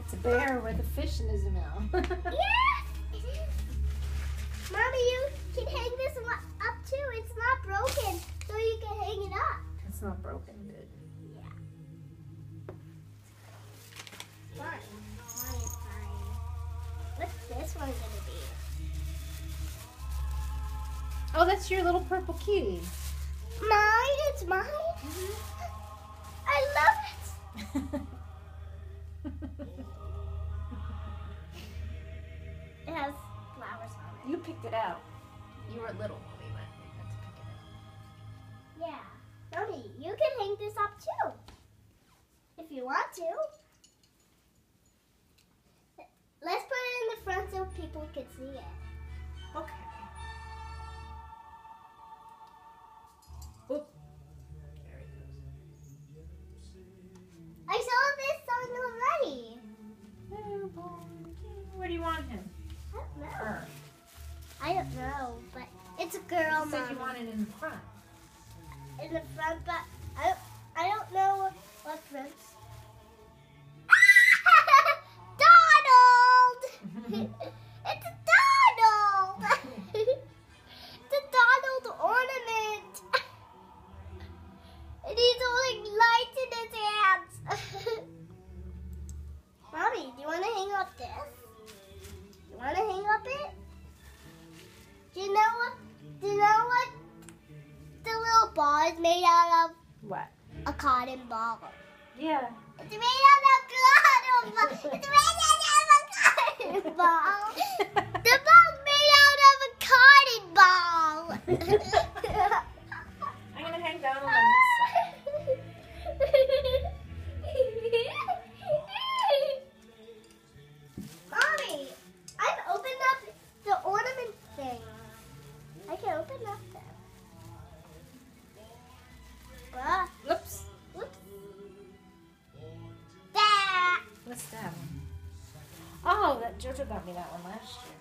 It's a bear with a fish in his mouth. Yeah, it is. Mommy, you can hang this up too. It's not broken, so you can hang it up. It's not broken, good. Yeah. Fun. Mine is fine. What's this one gonna be? Oh, that's your little purple kitty. Mine? It's mine? I love it. It has flowers on it. You picked it out. You were little when we went to pick it out. Yeah. Mommy, you can hang this up too. If you want to. Let's put it in the front so people can see it. Okay. Oop. There it goes. I saw this song already. Where do you want him? I don't know. Her. I don't know, but it's a girl, You said Mommy. you want it in the front. In the front, but I don't know what front. Donald! It's a Donald! It's a Donald ornament! And he's holding lights in his hands. Mommy, do you want to hang up this? You want to hang up it? Do you know what the little ball is made out of? What? A cotton ball. Yeah. It's made out of cotton ball. It's made out of a cotton ball. The ball's made out of a cotton ball. I'm going to hang down on this side. Mommy, I've opened up the ornament thing. I can open up them. Ah, Whoops. whoops. That. What's that one? Oh, that JoJo got me that one last year.